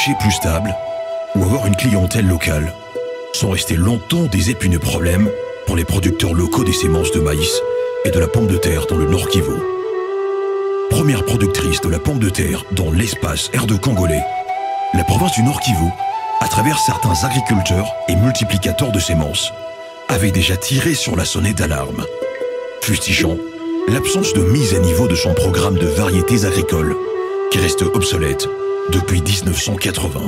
marché plus stable ou avoir une clientèle locale sont restés longtemps des épineux problèmes pour les producteurs locaux des semences de maïs et de la pomme de terre dans le Nord Kivu. Première productrice de la pomme de terre dans l'espace R2 congolais, la province du Nord Kivu, à travers certains agriculteurs et multiplicateurs de semences, avait déjà tiré sur la sonnette d'alarme, fustigeant l'absence de mise à niveau de son programme de variétés agricoles, qui reste obsolète depuis 1980.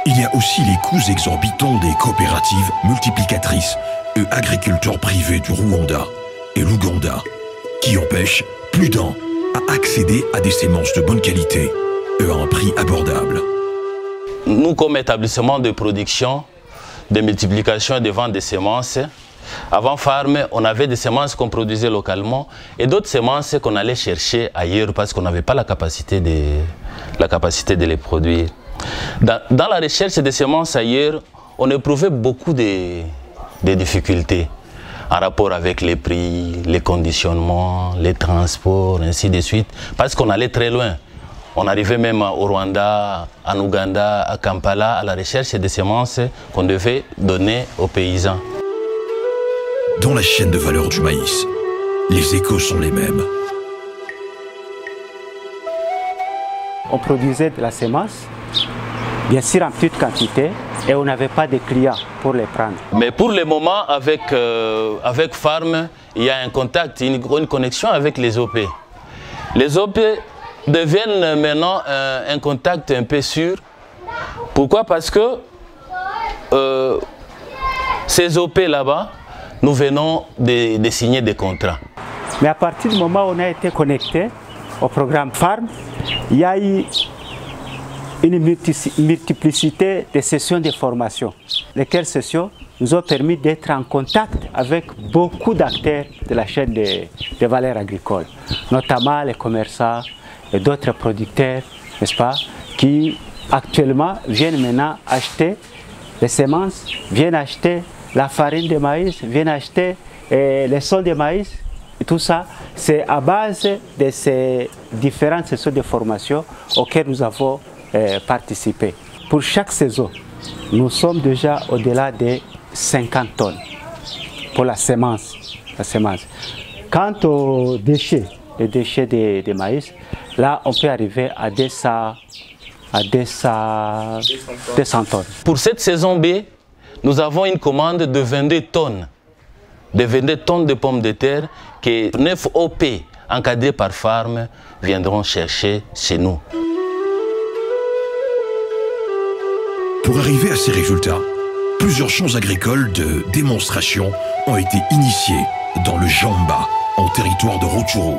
Il y a aussi les coûts exorbitants des coopératives multiplicatrices et agriculteurs privés du Rwanda et l'Ouganda, qui empêchent plus d'un à accéder à des semences de bonne qualité et à un prix abordable. Nous, comme établissement de production, de multiplication et de vente de semences, avant Farm, on avait des semences qu'on produisait localement et d'autres semences qu'on allait chercher ailleurs parce qu'on n'avait pas la capacité de les produire. Dans la recherche des semences ailleurs, on éprouvait beaucoup de difficultés en rapport avec les prix, les conditionnements, les transports, ainsi de suite, parce qu'on allait très loin. On arrivait même au Rwanda, en Ouganda, à Kampala, à la recherche des semences qu'on devait donner aux paysans. Dans la chaîne de valeur du maïs, les échos sont les mêmes. On produisait de la semence, bien sûr en petite quantité, et on n'avait pas de clients pour les prendre. Mais pour le moment, avec Farm, il y a un contact, une connexion avec les OP. Les OP deviennent maintenant un contact un peu sûr. Pourquoi? Parce que ces OP là-bas, nous venons de signer des contrats. Mais à partir du moment où on a été connecté au programme Farm, il y a eu une multiplicité de sessions de formation. Lesquelles sessions nous ont permis d'être en contact avec beaucoup d'acteurs de la chaîne de valeur agricole, notamment les commerçants et d'autres producteurs, n'est-ce pas, qui actuellement viennent maintenant acheter les semences, viennent acheter la farine de maïs, viennent acheter les sols de maïs. Et tout ça, c'est à base de ces différentes sessions de formation auxquelles nous avons participé. Pour chaque saison, nous sommes déjà au-delà de 50 tonnes pour la semence. Quant aux déchets, les déchets de maïs, là on peut arriver à 200 tonnes. Pour cette saison B, nous avons une commande de 22 tonnes. De 22 tonnes de pommes de terre que 9 OP encadrés par Farm viendront chercher chez nous. Pour arriver à ces résultats, plusieurs champs agricoles de démonstration ont été initiés dans le Jamba, en territoire de Rutshuru,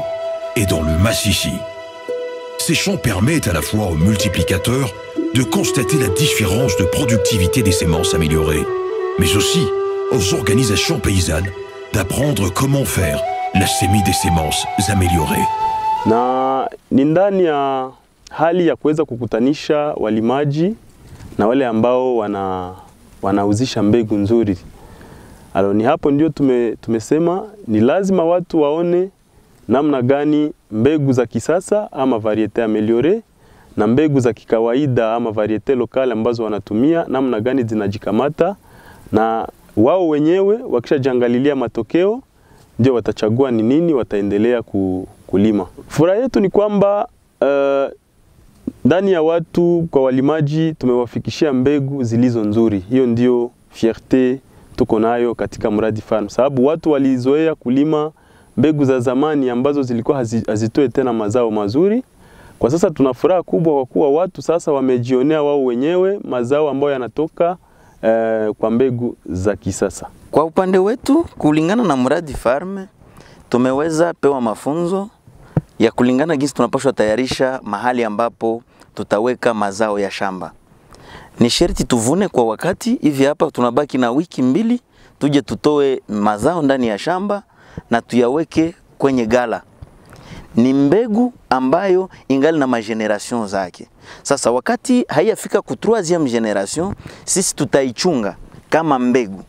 et dans le Masisi. Ces champs permettent à la fois aux multiplicateurs de constater la différence de productivité des semences améliorées, mais aussi aux organisations paysannes d'apprendre comment faire la semis des semences améliorées. Na ni ndani ya hali ya kuweza kukutanisha walimaji na wale ambao wanauzisha mbegu nzuri. Ni hapo ndio tumesema ni lazima watu waone namna gani mbegu za kisasa ama variete ameliore na mbegu za kikawaida ama variete lokale ambazo wanatumia namna gani zinajikamata, na wao wenyewe wakishajiangalilia matokeo ndio watachagua ni nini wataendelea kulima. Furaha yetu ni kwamba ndani ya watu kwa walimaji tumewafikishia mbegu zilizo nzuri. Hiyo ndio fierté tuko nayo katika mradi Farm, sababu watu walizoea kulima mbegu za zamani ambazo zilikuwa hazitoe tena mazao mazuri. Kwa sasa tuna furaha kubwa kwa kuwa watu sasa wamejionea wao wenyewe mazao ambayo yanatoka kwa mbegu za kisasa. Kwa upande wetu, kulingana na mradi Farm, tumeweza pewa mafunzo ya kulingana jinsi tunapaswa tayarisha mahali ambapo tutaweka mazao ya shamba. Ni sharti tuvune kwa wakati. Hivi hapa tunabaki na wiki mbili tuje tutoe mazao ndani ya shamba na tuyaweke kwenye gala. Ni mbegu ambayo ingali na mageneration zake. Sasa wakati haiyafika ku 3e generation, sisi tutaichunga kama mbegu.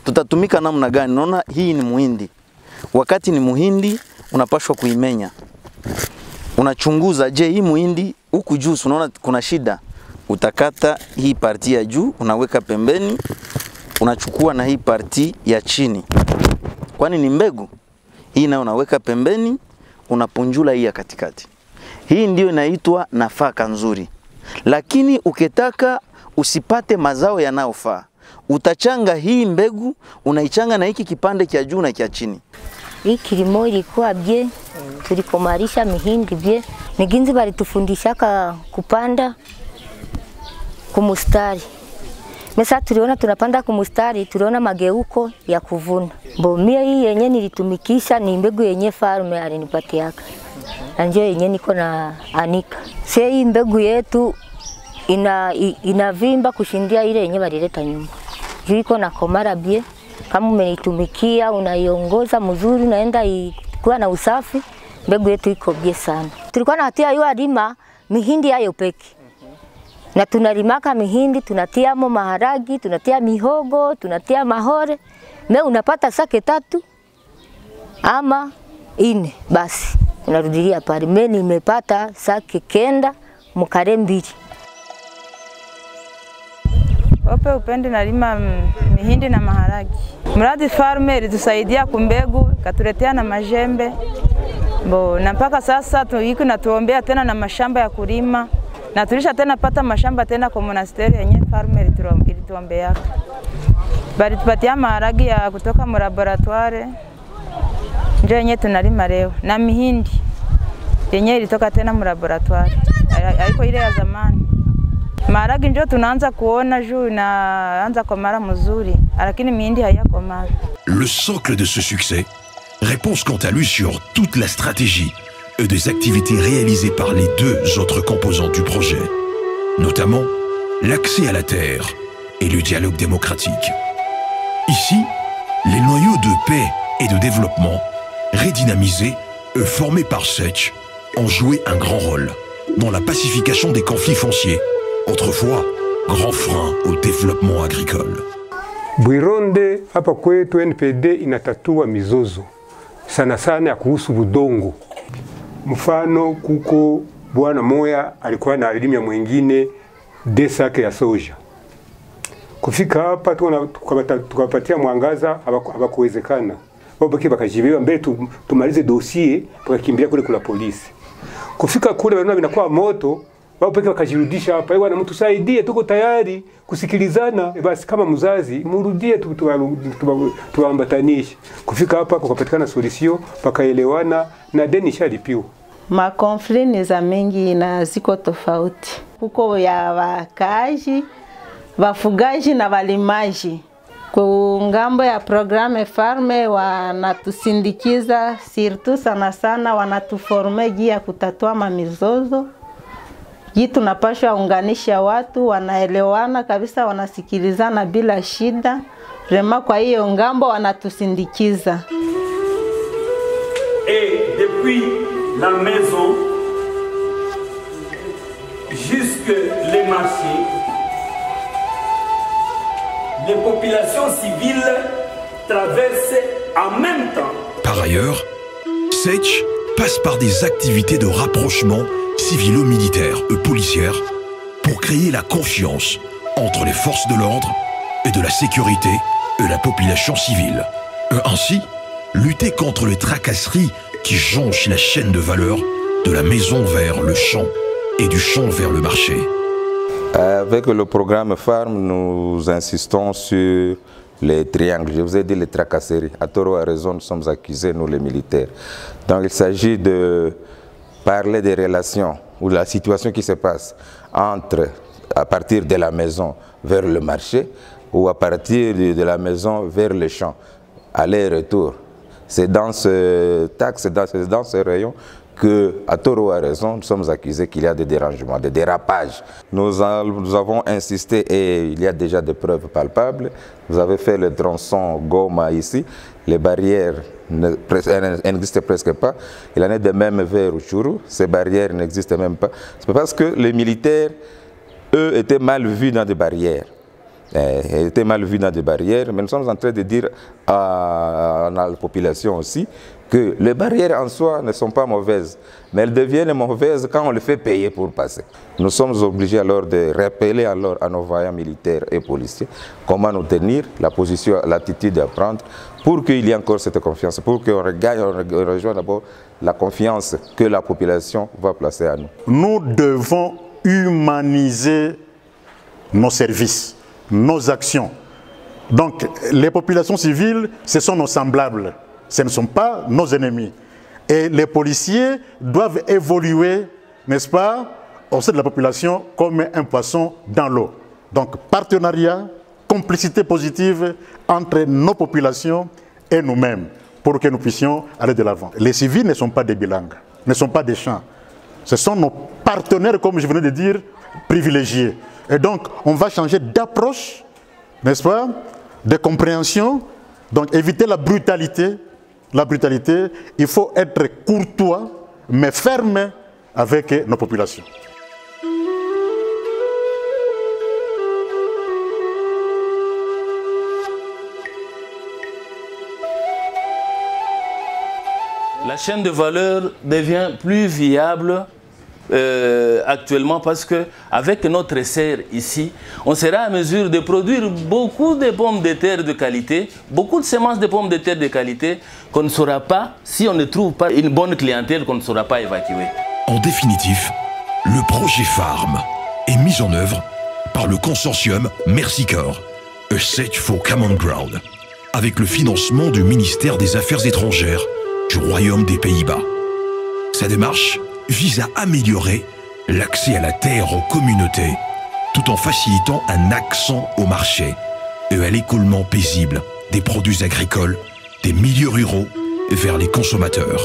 Tutatumika namna gani? Naona hii ni muhindi. Wakati ni muhindi, unapashwa kuimenya. Unachunguza, je, hii muhindi huku juu unaona kuna shida. utakata hii parti ya juu unaweka pembeni, unachukua na hii parti ya chini, kwani ni mbegu. Hii nayo unaweka pembeni, unapunjula hii ya katikati. Hii ndio inaitwa nafaka nzuri. Lakini ukitaka usipate mazao yanayofaa, utachanga hii mbegu, unaichanga na hiki kipande cha juu na cha chini. Hii kilimo ilikuwa bie, tulikomarisha mihindi bie. Niginzi balitufundishaka kupanda kumustari. Mesa tuliona tunapanda kumustari, tuliona mageuko ya kuvuna. Mie hii yenye nilitumikisha ni mbegu yenye farme alinipatiaka. Na ndio yenye niko na anika. Sasa hii mbegu yetu inavimba kushindia ile yenye balileta nyuma. Juu iko na komara bie. Kama umeitumikia, unaiongoza mzuri, unaenda kuwa na usafi, mbegu yetu iko bie sana. Tulikuwa natia hiyo alima mihindi yayo peke. Na tunalimaka mihindi, tunatia mo maharagi, tunatia mihogo, tunatia mahore. Unapata sake 3 ama 4 basi. Unarudilia pale. Mimi nimepata sake 9 mkare 2. Ope upende nalima mihindi na maharagi. Mradi Farme ilitusaidia kumbegu, katuletea na majembe. Na mpaka sasa tuiko na tuombea tena na mashamba ya kulima. Na tulisha tena pata mashamba tena kwa monasteri yenye Farme ilituombea. Bali tupatia maharagi ya kutoka mu laboratoire. Ndio yenye tunalima leo na mihindi yenye ilitoka tena mu laboratoire. Haiko ile ya zamani. Maharagi ndio tunaanza kuona juu na anza komara mzuri, lakini mihindi hayakomara. Le socle de ce succès repose quant à lui sur toute la stratégie et des activités réalisées par les 2 autres composants du projet, notamment l'accès à la terre et le dialogue démocratique. Ici, les noyaux de paix et de développement, redynamisés et formés par Setch, ont joué un grand rôle dans la pacification des conflits fonciers, autrefois grand frein au développement agricole. Bwironde hapa kwetu NPD inatatua mizozo sana sana ya kuhusu budongo. Mfano kuko bwana moya alikuwa na elimu ya mwingine desake ya soja. Kufika hapa tukapatia mwangaza habakuwezekana. Wabaki bakajibiwa mbele tumalize dossier tukakimbia kule kula polisi. Kufika kule wanaona binakuwa moto, wao pekee wakajirudisha hapa. Bwana mtusaidie, tuko tayari kusikilizana. Basi kama mzazi murudie tuambatanishe. Kufika hapa kukapatikana solution, pakaelewana na deni shalipiwa. Makonfli ni za mingi na ziko tofauti. Kuko ya wakaji, wafugaji na walimaji. Kwa ngambo ya programe Farme wanatusindikiza sirtu sana sana, wanatuforme juu ya kutatua mamizozo. Jii tunapashwa unganisha watu, wanaelewana kabisa, wanasikilizana bila shida. Rema kwa hiyo ngambo wanatusindikiza. Et depuis la maison jusque les marchés, les populations civiles traversent en même temps. Par ailleurs, Setch passe par des activités de rapprochement civilo-militaires et policières pour créer la confiance entre les forces de l'ordre et de la sécurité et la population civile. Et ainsi, lutter contre les tracasseries qui jonchent la chaîne de valeur de la maison vers le champ et du champ vers le marché. Avec le programme Farm, nous insistons sur les triangles. Je vous ai dit les tracasseries. À tort ou à raison, nous sommes accusés, nous les militaires. Donc il s'agit de parler des relations ou de la situation qui se passe entre, à partir de la maison vers le marché ou à partir de la maison vers le champ, aller-retour. C'est dans ce taxe, dans ce rayon que, à tort ou à raison, nous sommes accusés qu'il y a des dérangements, des dérapages. Nous avons insisté et il y a déjà des preuves palpables. Vous avez fait le tronçon Goma ici, les barrières n'existent presque pas. Il en est de même vers Uchuru, ces barrières n'existent même pas. C'est parce que les militaires, eux, étaient mal vus dans des barrières. Elle était mal vue dans des barrières, mais nous sommes en train de dire à la population aussi que les barrières en soi ne sont pas mauvaises, mais elles deviennent mauvaises quand on les fait payer pour passer. Nous sommes obligés alors de rappeler alors à nos vaillants militaires et policiers comment nous tenir, la position, l'attitude à prendre pour qu'il y ait encore cette confiance, pour qu'on regagne, on rejoigne d'abord la confiance que la population va placer à nous. Nous devons humaniser nos services, nos actions. Donc les populations civiles, ce sont nos semblables, ce ne sont pas nos ennemis. Et les policiers doivent évoluer, n'est-ce pas, au sein de la population comme un poisson dans l'eau. Donc partenariat, complicité positive entre nos populations et nous-mêmes pour que nous puissions aller de l'avant. Les civils ne sont pas des bilingues, ne sont pas des champs. Ce sont nos partenaires, comme je venais de dire, privilégiés. Et donc, on va changer d'approche, n'est-ce pas, de compréhension, donc éviter la brutalité. La brutalité, il faut être courtois, mais ferme avec nos populations. La chaîne de valeur devient plus viable actuellement parce que avec notre serre ici, on sera à mesure de produire beaucoup de pommes de terre de qualité, beaucoup de semences de pommes de terre de qualité qu'on ne saura pas, si on ne trouve pas une bonne clientèle, qu'on ne saura pas évacuer. En définitive, le projet Farm est mis en œuvre par le consortium Mercycorps, A Search for Common Ground, avec le financement du ministère des Affaires étrangères du Royaume des Pays-Bas. Sa démarche vise à améliorer l'accès à la terre aux communautés, tout en facilitant un accent au marché et à l'écoulement paisible des produits agricoles des milieux ruraux vers les consommateurs.